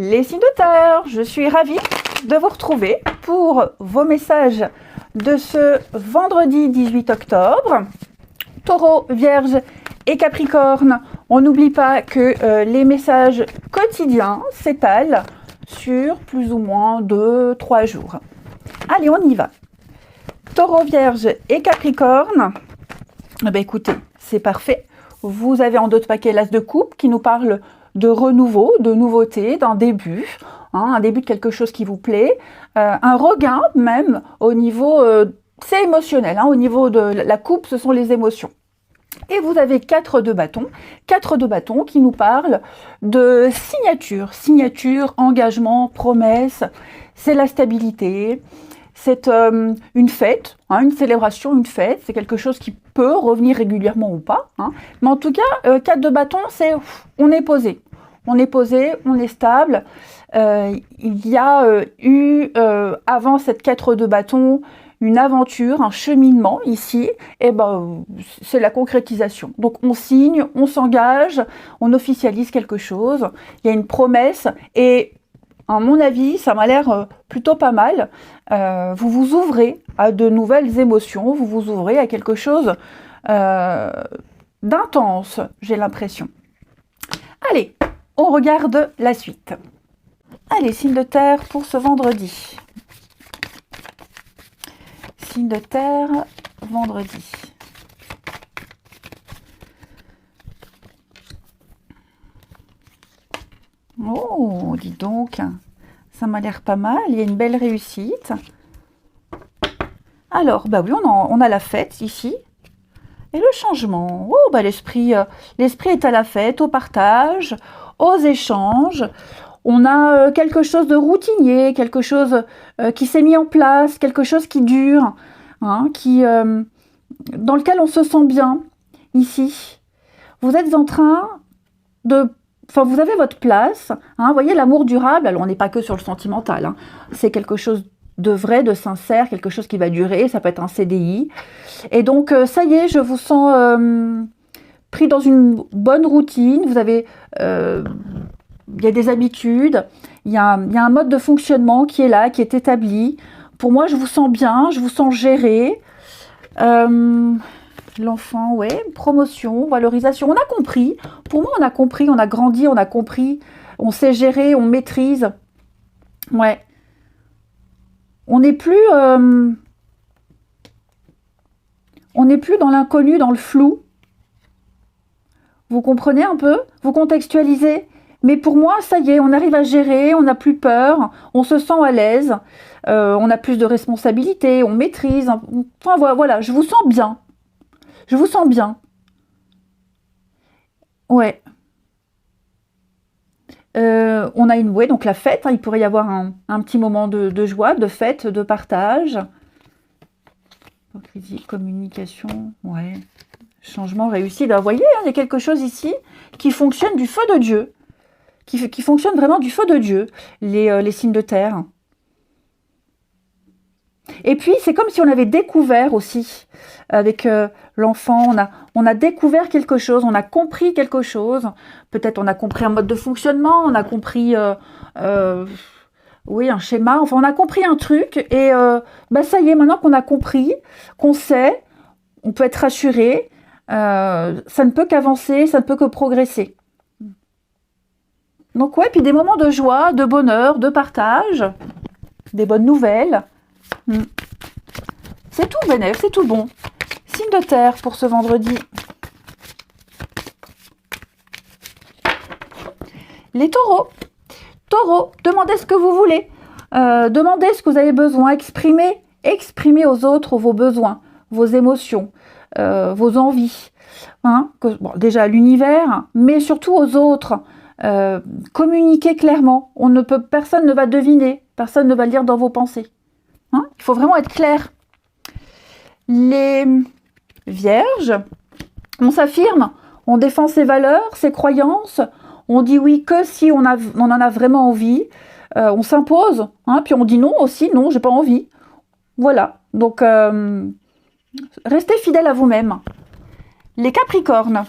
Les signes de terre, je suis ravie de vous retrouver pour vos messages de ce vendredi 18 octobre. Taureau, Vierge et Capricorne, on n'oublie pas que les messages quotidiens s'étalent sur plus ou moins 2-3 jours. Allez, on y va. Taureau, Vierge et Capricorne, écoutez, c'est parfait. Vous avez en dos de paquet l'As de coupe qui nous parle de renouveau, de nouveauté, d'un début, un début de quelque chose qui vous plaît, un regain même au niveau, c'est émotionnel, au niveau de la coupe, ce sont les émotions. Et vous avez 4 de bâton qui nous parlent de signature, engagement, promesse, c'est la stabilité, c'est une fête, une célébration, une fête, c'est quelque chose qui peut revenir régulièrement ou pas. Mais en tout cas, 4 de bâton, c'est on est posé, on est stable. Il y a eu, avant cette 4 de bâton, une aventure, un cheminement ici, et c'est la concrétisation. Donc on signe, on s'engage, on officialise quelque chose, il y a une promesse, et à mon avis, ça m'a l'air plutôt pas mal. Vous vous ouvrez à de nouvelles émotions, vous vous ouvrez à quelque chose d'intense, j'ai l'impression. Allez, on regarde la suite. Allez, signe de terre pour ce vendredi. Signe de terre, vendredi. Oh, dis donc, ça m'a l'air pas mal, il y a une belle réussite. Alors, oui, on a la fête ici. Et le changement, l'esprit est à la fête, au partage, aux échanges. On a quelque chose de routinier, quelque chose qui s'est mis en place, quelque chose qui dure, dans lequel on se sent bien, ici. Vous êtes en train de... vous avez votre place, vous voyez, l'amour durable, alors on n'est pas que sur le sentimental, c'est quelque chose de vrai, de sincère, quelque chose qui va durer, ça peut être un CDI. Et donc, ça y est, je vous sens pris dans une bonne routine, vous avez... il y a des habitudes, il y a un mode de fonctionnement qui est là, qui est établi. Pour moi, je vous sens bien, je vous sens géré. L'enfant, promotion, valorisation, on a compris. Pour moi, on a compris, on a grandi, on a compris. On sait gérer, on maîtrise. On n'est plus dans l'inconnu, dans le flou. Vous comprenez un peu? Vous contextualisez? Mais pour moi, ça y est, on arrive à gérer, on n'a plus peur, on se sent à l'aise, on a plus de responsabilités, on maîtrise. Enfin voilà, je vous sens bien. Je vous sens bien. Ouais. On a donc la fête, il pourrait y avoir un petit moment de joie, de fête, de partage. Hypocrisie, communication, changement réussi. Vous voyez, il y a quelque chose ici qui fonctionne du feu de Dieu. Qui fonctionne vraiment du feu de Dieu, les signes de terre. Et puis, c'est comme si on avait découvert aussi, avec l'enfant, on a découvert quelque chose, on a compris quelque chose. Peut-être on a compris un mode de fonctionnement, on a compris, un schéma. Enfin, on a compris un truc. Et ça y est, maintenant qu'on a compris, qu'on sait, on peut être rassuré. Ça ne peut qu'avancer, ça ne peut que progresser. Donc puis des moments de joie, de bonheur, de partage, des bonnes nouvelles. C'est tout bénéf, c'est tout bon. Signe de terre pour ce vendredi. Les taureaux. Taureaux, demandez ce que vous voulez. Demandez ce que vous avez besoin. Exprimez aux autres vos besoins, vos émotions, vos envies. Déjà à l'univers, mais surtout aux autres. Communiquez clairement. Personne ne va deviner, personne ne va lire dans vos pensées. Il faut vraiment être clair. Les vierges, on s'affirme, on défend ses valeurs, ses croyances, on dit oui que si on en a vraiment envie, on s'impose, puis on dit non aussi, non, j'ai pas envie. Voilà, donc restez fidèles à vous-même. Les capricornes,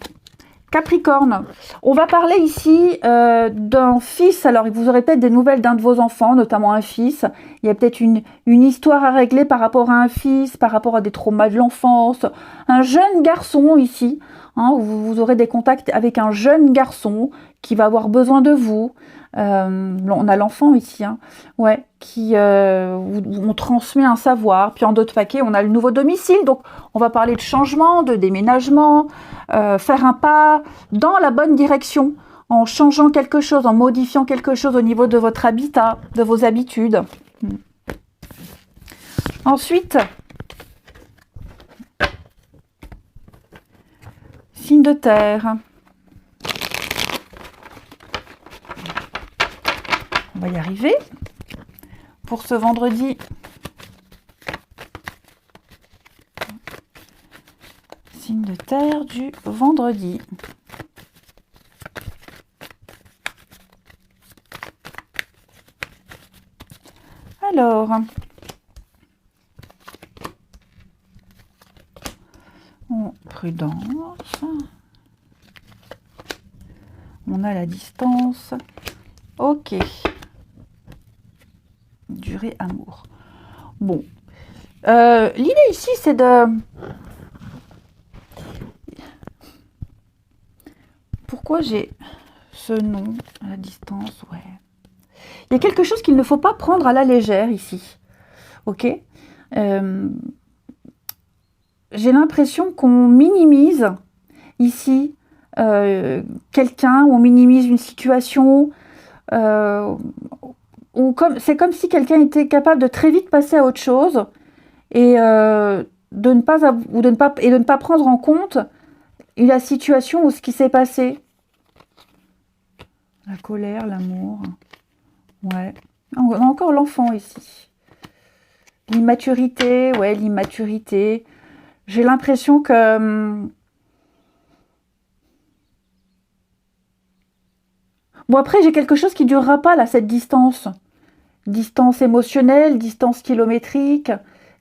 Capricorne, on va parler ici d'un fils. Alors, vous aurez peut-être des nouvelles d'un de vos enfants, notamment un fils. Il y a peut-être une histoire à régler par rapport à un fils, par rapport à des traumas de l'enfance. Un jeune garçon ici, hein, vous aurez des contacts avec un jeune garçon qui va avoir besoin de vous. On a l'enfant ici, hein, ouais, qui on transmet un savoir. Puis en d'autres paquets, on a le nouveau domicile. Donc, on va parler de changement, de déménagement, faire un pas dans la bonne direction, en changeant quelque chose, en modifiant quelque chose au niveau de votre habitat, de vos habitudes. Ensuite, signe de terre. On va y arriver pour ce vendredi. Signe de terre du vendredi. Alors, prudence. On a la distance. Ok. Durée amour. Bon. L'idée ici, c'est de... Pourquoi j'ai ce nom à la distance? Ouais. Il y a quelque chose qu'il ne faut pas prendre à la légère ici. Ok. J'ai l'impression qu'on minimise ici quelqu'un, on minimise une situation, c'est comme si quelqu'un était capable de très vite passer à autre chose et de ne pas prendre en compte la situation ou ce qui s'est passé. La colère, l'amour. Ouais. On a encore l'enfant ici. L'immaturité, ouais, l'immaturité. J'ai l'impression que... Bon, après, j'ai quelque chose qui ne durera pas, là, cette distance. Distance émotionnelle, distance kilométrique.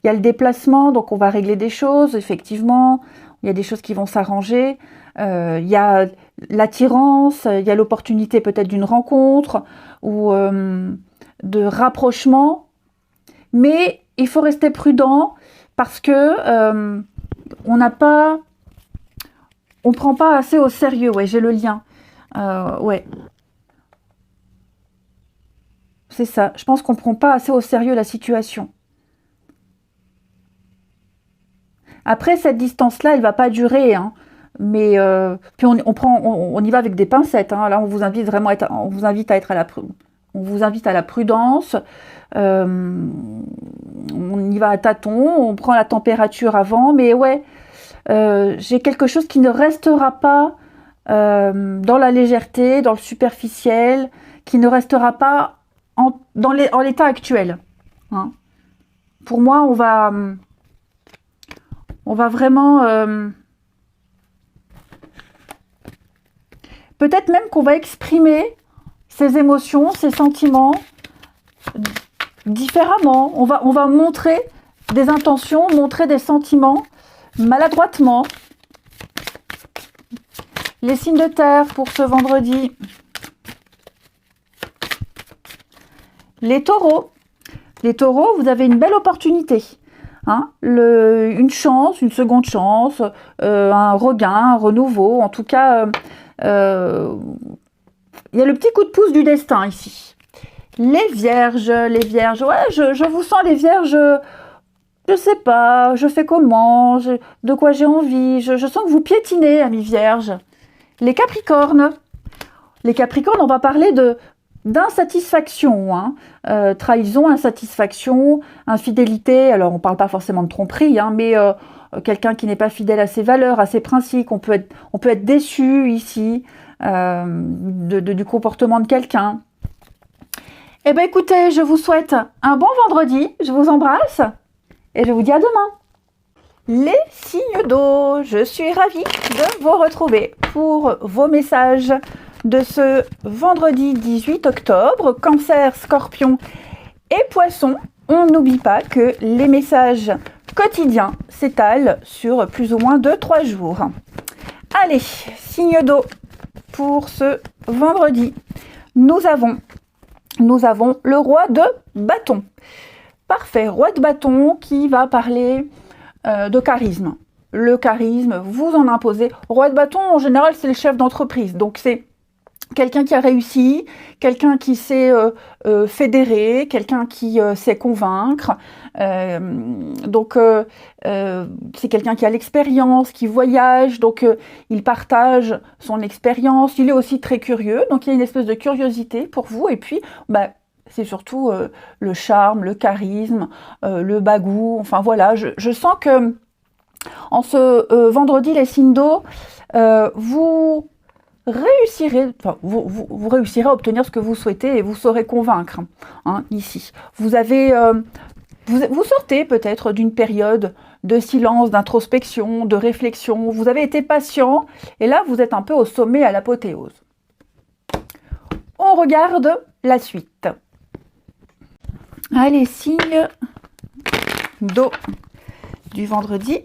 Il y a le déplacement, donc on va régler des choses, effectivement. Il y a des choses qui vont s'arranger. Il y a l'attirance, il y a l'opportunité peut-être d'une rencontre ou de rapprochement. Mais il faut rester prudent parce que on prend pas assez au sérieux. Ouais, j'ai le lien. Ouais. C'est ça. Je pense qu'on prend pas assez au sérieux la situation. Après, cette distance-là, elle va pas durer, hein. Mais puis on y va avec des pincettes, hein. Là, on vous invite vraiment on vous invite à la prudence. On y va à tâtons, on prend la température avant, mais ouais, j'ai quelque chose qui ne restera pas dans la légèreté, dans le superficiel, qui ne restera pas en l'état actuel, hein. Pour moi, on va vraiment... peut-être même qu'on va exprimer ses émotions, ses sentiments différemment. On va montrer des intentions, montrer des sentiments maladroitement. Les signes de terre pour ce vendredi. Les taureaux. Les taureaux, vous avez une belle opportunité. Hein, une chance, une seconde chance, un regain, un renouveau. En tout cas, il y a le petit coup de pouce du destin ici. Les vierges, ouais, je vous sens les vierges, je sais pas, je fais comment, de quoi j'ai envie, je sens que vous piétinez, amis vierges. Les capricornes, on va parler d'insatisfaction, hein. Trahison, insatisfaction, infidélité. Alors on parle pas forcément de tromperie, hein, mais quelqu'un qui n'est pas fidèle à ses valeurs, à ses principes. On peut être déçu ici du comportement de quelqu'un. Eh bien écoutez, je vous souhaite un bon vendredi, je vous embrasse et je vous dis à demain. Les signes d'eau, je suis ravie de vous retrouver pour vos messages de ce vendredi 18 octobre. Cancer, Scorpion et Poisson, on n'oublie pas que les messages quotidiens s'étalent sur plus ou moins 2-3 jours. Allez, signe d'eau pour ce vendredi. Nous avons le roi de bâton. Parfait, roi de bâton qui va parler de charisme. Le charisme, vous en imposez. Roi de bâton, en général, c'est le chef d'entreprise. Donc, c'est quelqu'un qui a réussi, quelqu'un qui sait fédérer, quelqu'un qui sait convaincre. C'est quelqu'un qui a l'expérience, qui voyage, donc il partage son expérience. Il est aussi très curieux, donc il y a une espèce de curiosité pour vous. Et puis, c'est surtout le charme, le charisme, le bagou. Enfin voilà, je sens que en ce vendredi, les signes d'eau, vous réussirez à obtenir ce que vous souhaitez et vous saurez convaincre, hein, ici. Vous sortez peut-être d'une période de silence, d'introspection, de réflexion. Vous avez été patient et là, vous êtes un peu au sommet, à l'apothéose. On regarde la suite. Allez, signe d'eau du vendredi.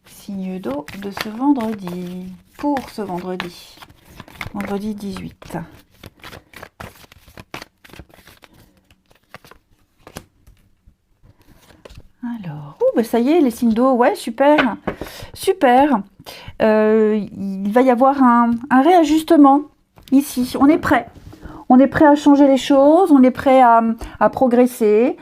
Signe d'eau de ce vendredi, pour ce vendredi, vendredi 18. Alors, ça y est, les signes d'eau, ouais, super, super. Il va y avoir un réajustement ici, on est prêt. On est prêt à changer les choses, on est prêt à progresser.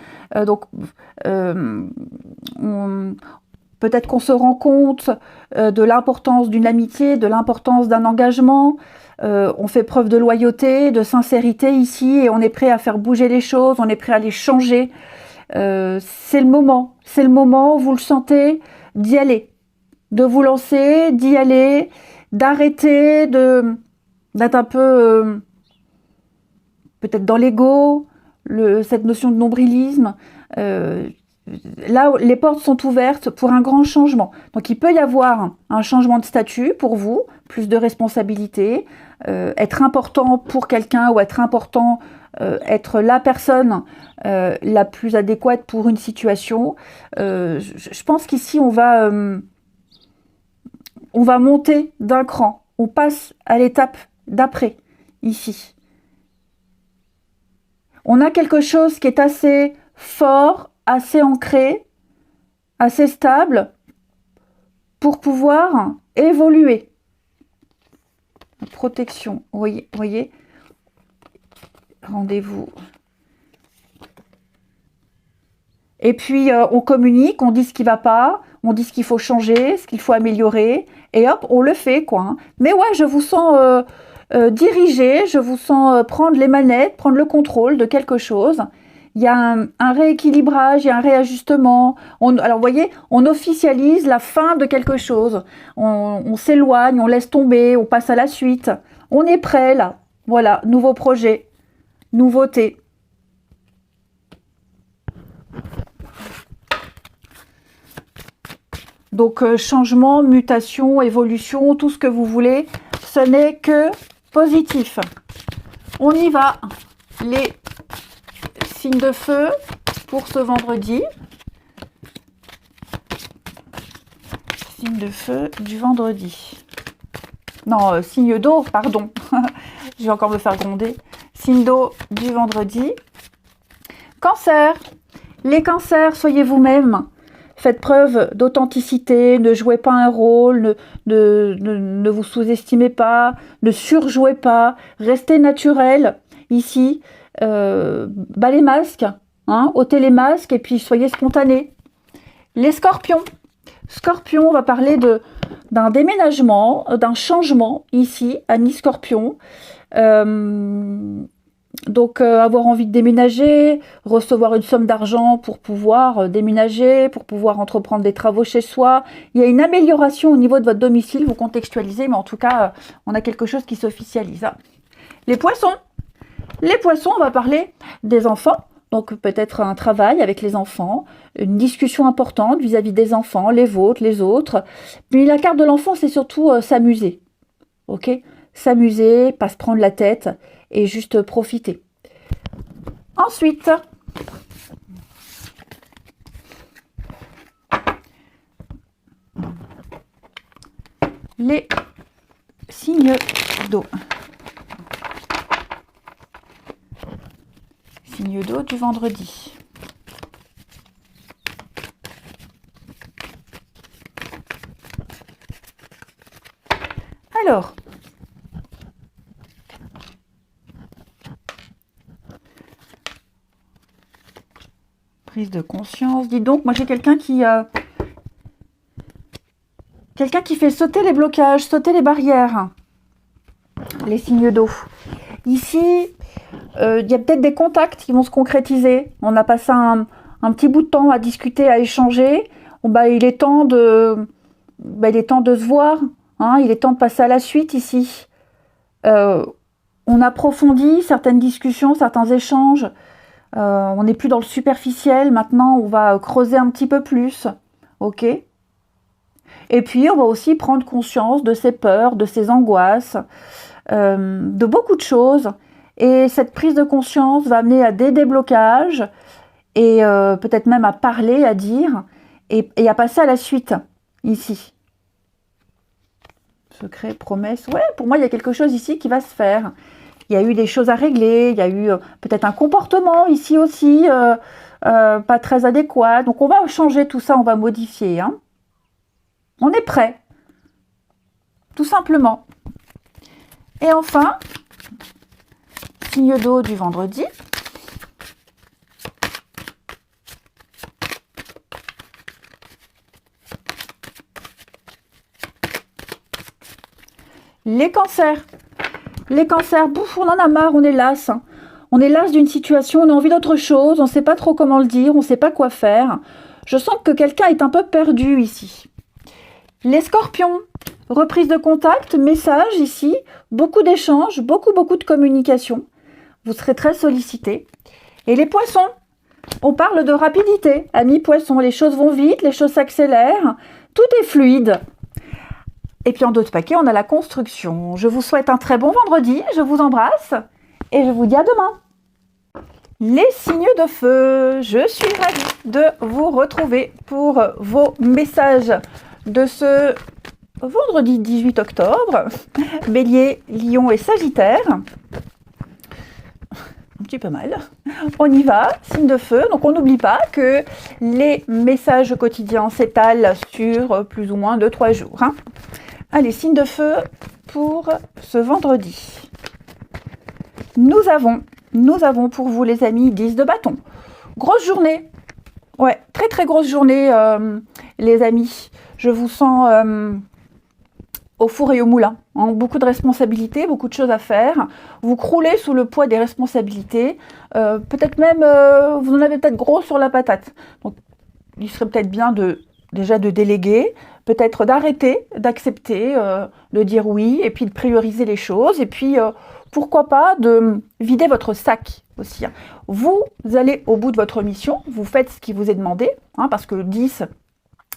Peut-être qu'on se rend compte de l'importance d'une amitié, de l'importance d'un engagement. On fait preuve de loyauté, de sincérité ici et on est prêt à faire bouger les choses, on est prêt à les changer. C'est le moment, vous le sentez, d'y aller, de vous lancer, d'y aller, d'arrêter d'être un peu peut-être dans l'ego, cette notion de nombrilisme. Là, les portes sont ouvertes pour un grand changement. Donc, il peut y avoir un changement de statut pour vous, plus de responsabilité, être important pour quelqu'un ou être important, être la personne la plus adéquate pour une situation. Je pense qu'ici, on va monter d'un cran. On passe à l'étape d'après, ici. On a quelque chose qui est assez fort, assez ancré, assez stable pour pouvoir évoluer. Protection, voyez, rendez-vous. Et puis on communique, on dit ce qui ne va pas, on dit ce qu'il faut changer, ce qu'il faut améliorer, et hop, on le fait quoi. Mais ouais, je vous sens diriger, je vous sens prendre les manettes, prendre le contrôle de quelque chose. Il y a un rééquilibrage, il y a un réajustement. Alors, vous voyez, on officialise la fin de quelque chose. On s'éloigne, on laisse tomber, on passe à la suite. On est prêt, là. Voilà, nouveau projet, nouveauté. Donc, changement, mutation, évolution, tout ce que vous voulez. Ce n'est que positif. On y va. Les signes de feu pour ce vendredi. Signe de feu du vendredi. Non, signe d'eau, pardon. Je vais encore me faire gronder. Signe d'eau du vendredi. Cancer. Les cancers, soyez vous-même. Faites preuve d'authenticité, ne jouez pas un rôle, ne vous sous-estimez pas, ne surjouez pas, restez naturel ici. Bas les masques, hein, ôtez les masques et puis soyez spontanés. Les scorpions. Scorpion, on va parler d'un déménagement, d'un changement ici à Nice-Scorpion. Donc, avoir envie de déménager, recevoir une somme d'argent pour pouvoir déménager, pour pouvoir entreprendre des travaux chez soi. Il y a une amélioration au niveau de votre domicile, vous contextualisez, mais en tout cas, on a quelque chose qui s'officialise. Les poissons. Les poissons, on va parler des enfants. Donc, peut-être un travail avec les enfants, une discussion importante vis-à-vis des enfants, les vôtres, les autres. Puis, la carte de l'enfant, c'est surtout s'amuser. Ok ? S'amuser, pas se prendre la tête et juste profiter. Ensuite, les signes d'eau. Signes d'eau du vendredi. Alors, prise de conscience. Dis donc, moi j'ai quelqu'un qui fait sauter les blocages, sauter les barrières, les signes d'eau. Ici, il y a peut-être des contacts qui vont se concrétiser. On a passé un petit bout de temps à discuter, à échanger. Bon, bah, il est temps de se voir. Hein, il est temps de passer à la suite ici. On approfondit certaines discussions, certains échanges. On n'est plus dans le superficiel. Maintenant, on va creuser un petit peu plus. Ok ? Et puis, on va aussi prendre conscience de ses peurs, de ses angoisses, de beaucoup de choses. Et cette prise de conscience va amener à des déblocages et peut-être même à parler, à dire et à passer à la suite ici. Secret, promesse. Ouais, pour moi, il y a quelque chose ici qui va se faire. Il y a eu des choses à régler. Il y a eu peut-être un comportement ici aussi pas très adéquat. Donc, on va changer tout ça, on va modifier. Hein. On est prêt. Tout simplement. Et enfin, signe d'eau du vendredi. Les cancers. Les cancers, bouf, on en a marre, on est las. On est las d'une situation, on a envie d'autre chose, on ne sait pas trop comment le dire, on ne sait pas quoi faire. Je sens que quelqu'un est un peu perdu ici. Les scorpions, reprise de contact, message ici, beaucoup d'échanges, beaucoup de communication. Vous serez très sollicités. Et les poissons, on parle de rapidité. Amis poissons, les choses vont vite, les choses s'accélèrent, tout est fluide. Et puis en d'autres paquets, on a la construction. Je vous souhaite un très bon vendredi, je vous embrasse et je vous dis à demain. Les signes de feu, je suis ravie de vous retrouver pour vos messages de ce vendredi 18 octobre. Bélier, Lion et Sagittaire. Un petit peu mal. On y va, signe de feu. Donc on n'oublie pas que les messages quotidiens s'étalent sur plus ou moins 2-3 jours. Hein. Allez, signe de feu pour ce vendredi. Nous avons pour vous les amis 10 de bâton. Grosse journée. Ouais, très grosse journée les amis. Je vous sens au four et au moulin. Hein. Beaucoup de responsabilités, beaucoup de choses à faire. Vous croulez sous le poids des responsabilités. Peut-être même, vous en avez peut-être gros sur la patate. Donc, il serait peut-être bien déjà de déléguer, peut-être d'arrêter, d'accepter, de dire oui, et puis de prioriser les choses, et puis pourquoi pas de vider votre sac aussi. Hein. Vous allez au bout de votre mission, vous faites ce qui vous est demandé, hein, parce que 10,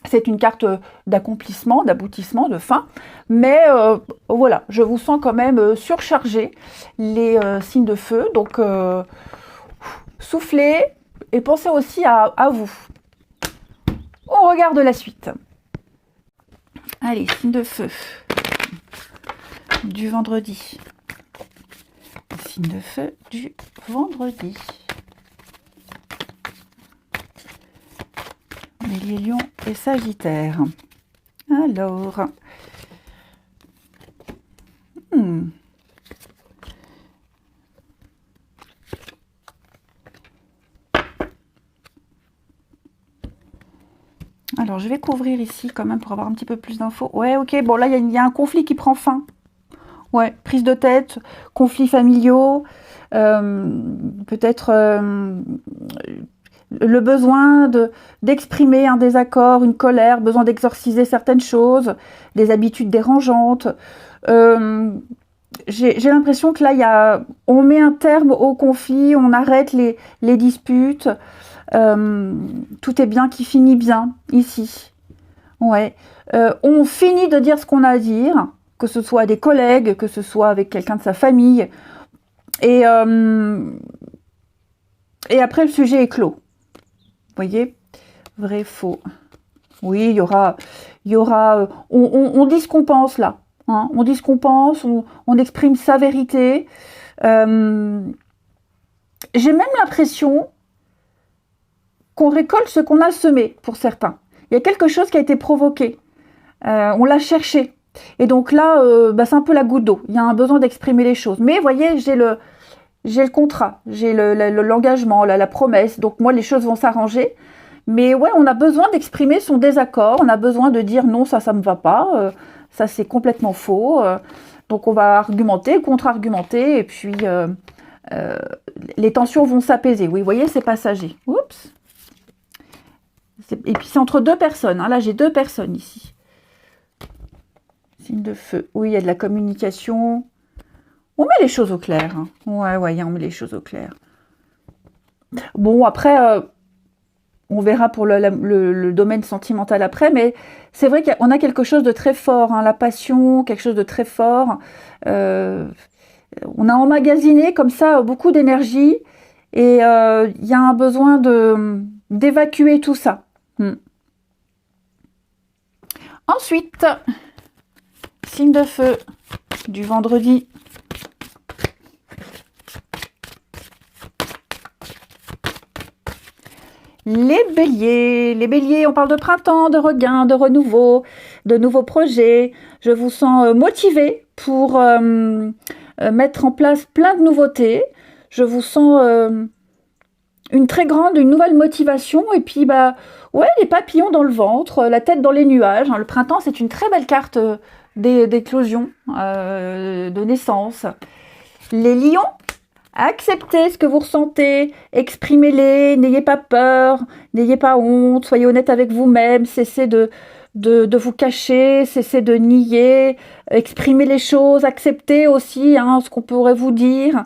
c'est une carte d'accomplissement, d'aboutissement, de fin, mais voilà, je vous sens quand même surchargé, les signes de feu, donc soufflez, et pensez aussi à vous. On regarde la suite. Allez, signe de feu du vendredi. Signe de feu du vendredi. Bélier, Lion et Sagittaire. Alors. Alors, je vais couvrir ici quand même pour avoir un petit peu plus d'infos. Ouais, ok, bon là, il y a un conflit qui prend fin. Ouais, prise de tête, conflits familiaux, peut-être le besoin d'exprimer un désaccord, une colère, besoin d'exorciser certaines choses, des habitudes dérangeantes. J'ai l'impression que là, on met un terme au conflit, on arrête les disputes. Tout est bien qui finit bien, ici. Ouais. On finit de dire ce qu'on a à dire, que ce soit à des collègues, que ce soit avec quelqu'un de sa famille. Et après, le sujet est clos. Vous voyez ? Vrai, faux. Oui, il y aura Il y aura, on dit ce qu'on pense là. Hein, on dit ce qu'on pense, on exprime sa vérité. J'ai même l'impression qu'on récolte ce qu'on a semé pour certains. Il y a quelque chose qui a été provoqué. On l'a cherché. Et donc là, c'est un peu la goutte d'eau. Il y a un besoin d'exprimer les choses. Mais vous voyez, j'ai le contrat, j'ai l'engagement, la promesse. Donc moi, les choses vont s'arranger. Mais ouais, on a besoin d'exprimer son désaccord. On a besoin de dire non, ça me va pas. Ça, c'est complètement faux. Donc on va argumenter, contre-argumenter. Et puis, les tensions vont s'apaiser. Oui, vous voyez, c'est passager. Oups. Et puis c'est entre deux personnes. Hein. Là, j'ai deux personnes ici. Signe de feu. Oui, il y a de la communication. On met les choses au clair. Hein. Ouais, on met les choses au clair. Bon, après, on verra pour le domaine sentimental après, mais c'est vrai qu'on a quelque chose de très fort. Hein, la passion, quelque chose de très fort. On a emmagasiné comme ça beaucoup d'énergie et il y a un besoin d'évacuer tout ça. Ensuite, signe de feu du vendredi. Les béliers, on parle de printemps, de regain, de renouveau, de nouveaux projets. Je vous sens motivé pour mettre en place plein de nouveautés. Je vous sens une nouvelle motivation et puis les papillons dans le ventre, la tête dans les nuages. Hein. Le printemps, c'est une très belle carte d'éclosion, de naissance. Les lions, acceptez ce que vous ressentez, exprimez-les, n'ayez pas peur, n'ayez pas honte, soyez honnête avec vous-même, cessez de vous cacher, cessez de nier, exprimez les choses, acceptez aussi ce qu'on pourrait vous dire.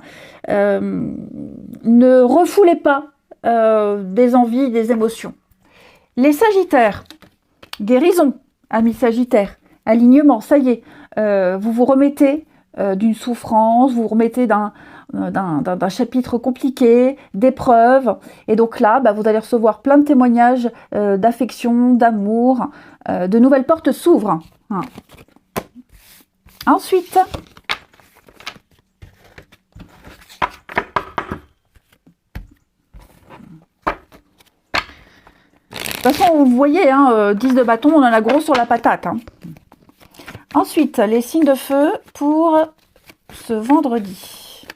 Ne refoulez pas des envies, des émotions. Les sagittaires, guérison, amis sagittaires, alignement, ça y est, vous vous remettez d'une souffrance, vous vous remettez d'un chapitre compliqué, d'épreuves, et donc là, vous allez recevoir plein de témoignages d'affection, d'amour, de nouvelles portes s'ouvrent. Hein. Ensuite, de toute façon, vous voyez, 10 de bâton, on en a gros sur la patate. Hein. Ensuite, les signes de feu pour ce vendredi.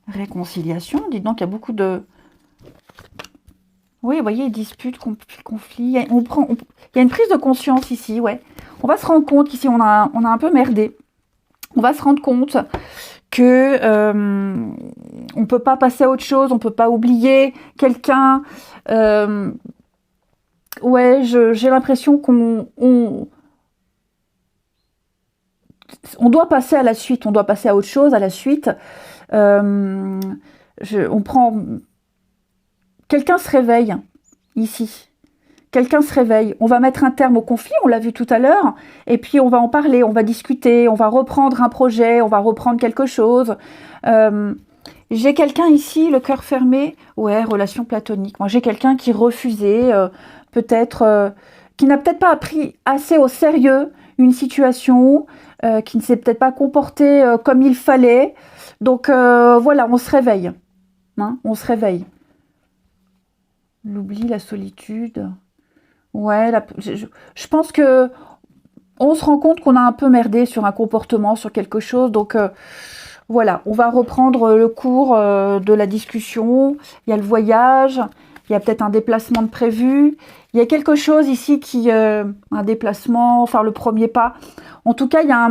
Réconciliation, dites donc, il y a beaucoup de... Oui, vous voyez, disputes, conflits. Il y a une prise de conscience ici, ouais. On va se rendre compte qu'ici, on a un peu merdé. On va se rendre compte que on peut pas passer à autre chose, on peut pas oublier quelqu'un. J'ai l'impression qu'on doit passer à la suite, on doit passer à autre chose, à la suite. Quelqu'un se réveille ici. Quelqu'un se réveille. On va mettre un terme au conflit, on l'a vu tout à l'heure, et puis on va en parler, on va discuter, on va reprendre un projet, on va reprendre quelque chose. J'ai quelqu'un ici, le cœur fermé, relation platonique. Moi, j'ai quelqu'un qui refusait, qui n'a peut-être pas pris assez au sérieux une situation, qui ne s'est peut-être pas comporté comme il fallait. Donc on se réveille. Hein, on se réveille. L'oubli, la solitude... je pense que on se rend compte qu'on a un peu merdé sur un comportement, sur quelque chose. Donc on va reprendre le cours de la discussion. Il y a le voyage, il y a peut-être un déplacement de prévu. Il y a quelque chose ici un déplacement, faire le premier pas. En tout cas, il y a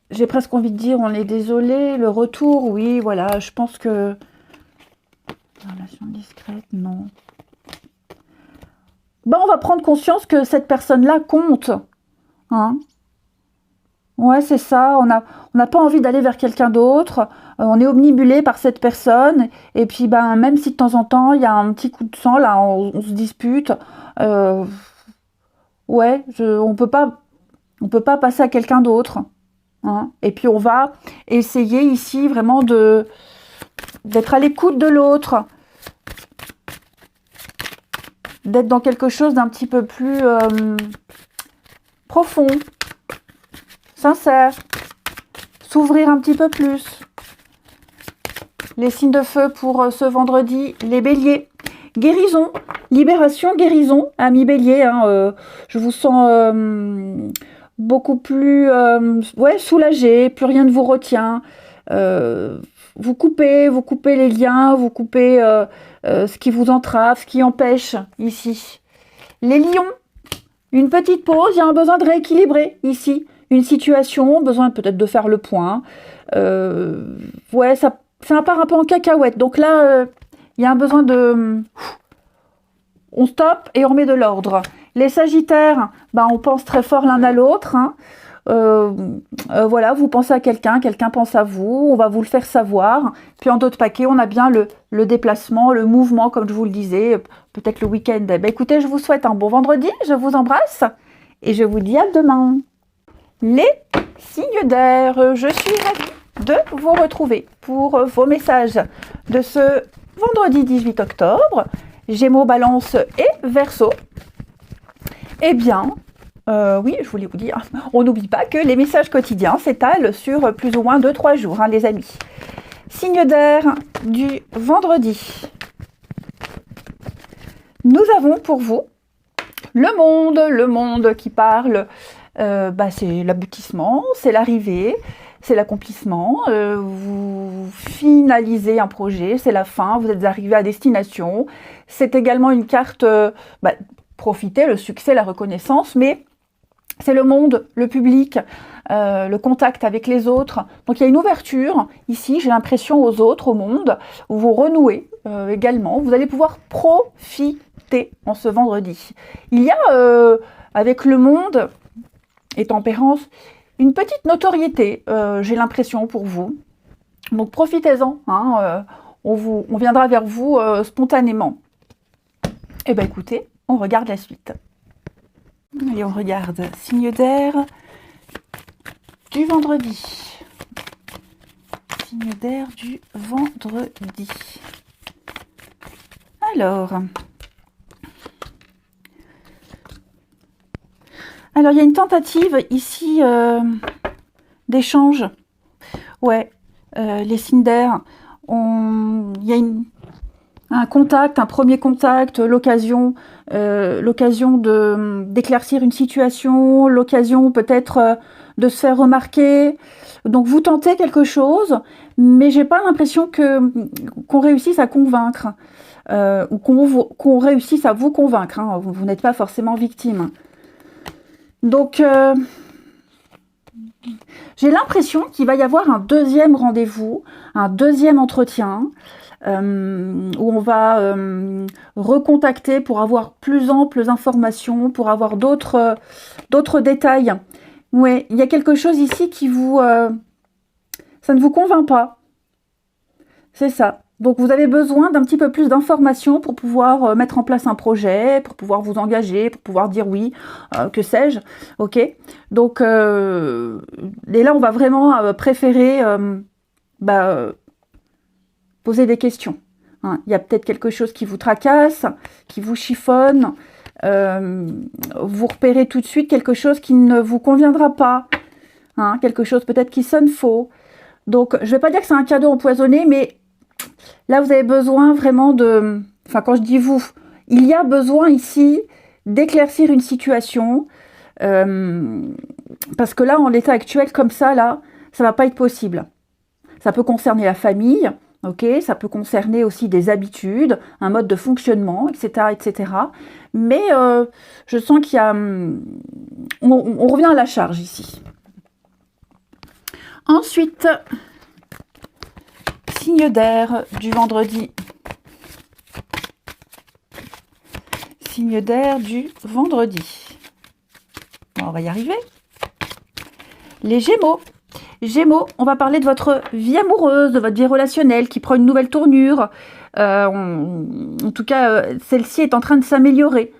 j'ai presque envie de dire, on est désolé, le retour, oui, voilà, je pense que... Relation discrète, non. On va prendre conscience que cette personne-là compte. Hein? Ouais, c'est ça. On n'a pas envie d'aller vers quelqu'un d'autre. On est omnibulé par cette personne. Et puis, même si de temps en temps, il y a un petit coup de sang, là, on se dispute. On peut pas passer à quelqu'un d'autre. Hein? Et puis, on va essayer ici vraiment de d'être à l'écoute de l'autre, d'être dans quelque chose d'un petit peu plus profond, sincère, s'ouvrir un petit peu plus. Les signes de feu pour ce vendredi, les béliers. Guérison, libération, guérison, amis béliers. Je vous sens beaucoup plus soulagé, plus rien ne vous retient. Vous coupez les liens, vous coupez ce qui vous entrave, ce qui empêche ici. Les lions, une petite pause, il y a un besoin de rééquilibrer ici. Une situation, besoin peut-être de faire le point. Ça part un peu en cacahuète. Donc là, il y a un besoin de... On stoppe et on remet de l'ordre. Les sagittaires, on pense très fort l'un à l'autre. Vous pensez à quelqu'un, quelqu'un pense à vous, on va vous le faire savoir. Puis en d'autres paquets, on a bien le déplacement, le mouvement, comme je vous le disais, peut-être le week-end. Écoutez, je vous souhaite un bon vendredi, je vous embrasse et je vous dis à demain. Les signes d'air, je suis ravie de vous retrouver pour vos messages de ce vendredi 18 octobre. Gémeaux, Balance et Verseau. Eh bien, oui, je voulais vous dire, on n'oublie pas que les messages quotidiens s'étalent sur plus ou moins 2-3 jours, les amis. Signe d'air du vendredi. Nous avons pour vous le monde qui parle. C'est l'aboutissement, c'est l'arrivée, c'est l'accomplissement. Vous finalisez un projet, c'est la fin, vous êtes arrivé à destination. C'est également une carte, profiter, le succès, la reconnaissance, mais c'est le monde, le public, le contact avec les autres. Donc il y a une ouverture ici, j'ai l'impression, aux autres, au monde, où vous renouez également. Vous allez pouvoir profiter en ce vendredi. Il y a, avec le monde et tempérance, une petite notoriété, j'ai l'impression, pour vous. Donc profitez-en, on viendra vers vous spontanément. Eh bien écoutez, on regarde la suite. Allez, on regarde signe d'air du vendredi. Signe d'air du vendredi. Alors, il y a une tentative ici d'échange. Ouais, les signes d'air, il y a un contact, un premier contact, l'occasion d'éclaircir une situation, l'occasion peut-être de se faire remarquer. Donc vous tentez quelque chose, mais j'ai pas l'impression qu'on réussisse à convaincre ou qu'on réussisse à vous convaincre. Vous n'êtes pas forcément victime. Donc j'ai l'impression qu'il va y avoir un deuxième rendez-vous, un deuxième entretien. Où on va recontacter pour avoir plus amples informations, pour avoir d'autres détails. Ouais, il y a quelque chose ici qui ça ne vous convainc pas. C'est ça. Donc vous avez besoin d'un petit peu plus d'informations pour pouvoir mettre en place un projet, pour pouvoir vous engager, pour pouvoir dire oui, que sais-je. Ok. Donc et là on va vraiment préférer poser des questions. Il y a peut-être quelque chose qui vous tracasse, qui vous chiffonne. Vous repérez tout de suite quelque chose qui ne vous conviendra pas. Quelque chose peut-être qui sonne faux. Donc, je ne vais pas dire que c'est un cadeau empoisonné, mais là, vous avez besoin vraiment de... Enfin, quand je dis vous, il y a besoin ici d'éclaircir une situation. Parce que là, en l'état actuel, comme ça, là, ça ne va pas être possible. Ça peut concerner la famille. Ok, ça peut concerner aussi des habitudes, un mode de fonctionnement, etc., etc. Mais je sens qu'il y a... On revient à la charge ici. Ensuite, signe d'air du vendredi. Signe d'air du vendredi. Bon, on va y arriver. Les Gémeaux. Gémeaux, on va parler de votre vie amoureuse, de votre vie relationnelle qui prend une nouvelle tournure. En tout cas, celle-ci est en train de s'améliorer.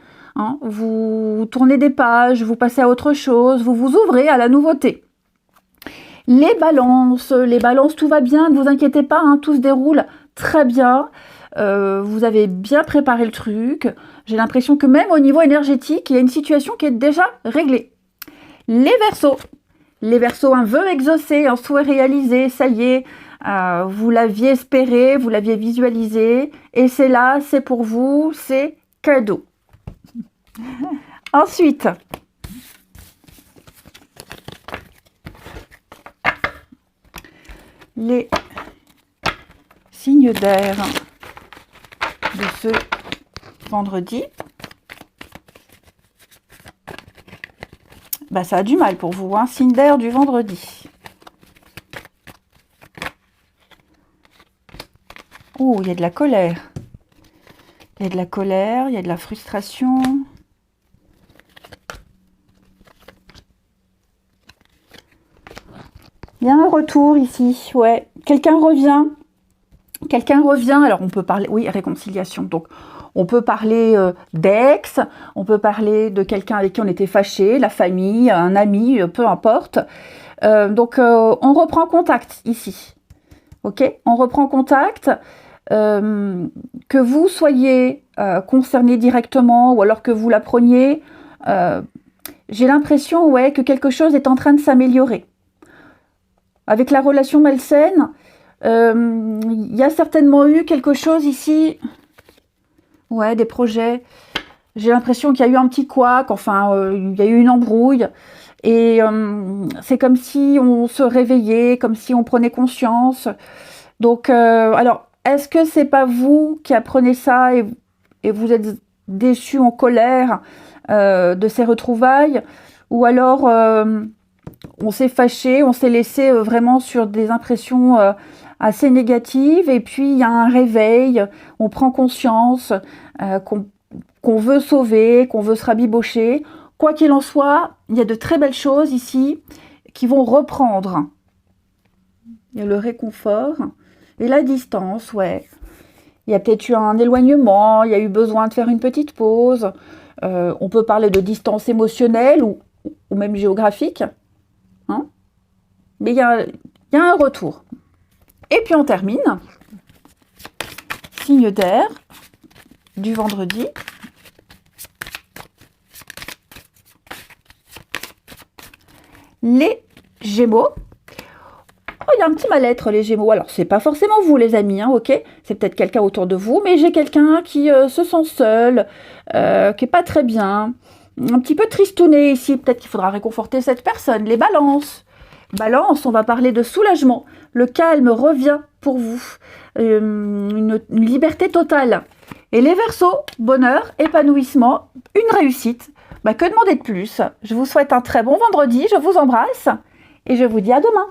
Vous tournez des pages, vous passez à autre chose, vous vous ouvrez à la nouveauté. Les balances, tout va bien, ne vous inquiétez pas, hein, tout se déroule très bien. Vous avez bien préparé le truc. J'ai l'impression que même au niveau énergétique, il y a une situation qui est déjà réglée. Les Verseaux, un vœu exaucé, un souhait réalisé, ça y est, vous l'aviez espéré, vous l'aviez visualisé, et c'est là, c'est pour vous, c'est cadeau. Ensuite, les signes d'air de ce vendredi. Bah, ça a du mal pour vous, hein, signe d'air du vendredi. Oh, il y a de la colère. Il y a de la colère, il y a de la frustration. Il y a un retour ici, ouais. Quelqu'un revient. Alors on peut parler, oui, réconciliation. Donc on peut parler d'ex, on peut parler de quelqu'un avec qui on était fâché, la famille, un ami, peu importe. Donc on reprend contact ici. Ok, on reprend contact. Que vous soyez concerné directement ou alors que vous l'appreniez, j'ai l'impression, ouais, que quelque chose est en train de s'améliorer. Avec la relation malsaine, il y a certainement eu quelque chose ici. Ouais, des projets. J'ai l'impression qu'il y a eu un petit couac, enfin, il y a eu une embrouille. Et c'est comme si on se réveillait, comme si on prenait conscience. Donc, alors, est-ce que c'est pas vous qui apprenez ça et vous êtes déçu, en colère de ces retrouvailles? Ou alors, on s'est fâché, on s'est laissé vraiment sur des impressions assez négatives, et puis il y a un réveil, on prend conscience qu'on veut sauver, qu'on veut se rabibocher. Quoi qu'il en soit, il y a de très belles choses ici qui vont reprendre. Il y a le réconfort et la distance, ouais. Il y a peut-être eu un éloignement, il y a eu besoin de faire une petite pause. On peut parler de distance émotionnelle ou même géographique. Hein, mais il y a un retour. Et puis on termine. Signe d'air du vendredi. Les Gémeaux. Oh, il y a un petit mal-être, les Gémeaux. Alors, c'est pas forcément vous, les amis, hein, ok? C'est peut-être quelqu'un autour de vous, mais j'ai quelqu'un qui se sent seul, qui est pas très bien, un petit peu tristouné ici. Peut-être qu'il faudra réconforter cette personne. Les Balances. Balance, on va parler de soulagement. Le calme revient pour vous. Une liberté totale. Et les Verseaux, bonheur, épanouissement, une réussite. Bah, que demander de plus? Je vous souhaite un très bon vendredi, je vous embrasse et je vous dis à demain.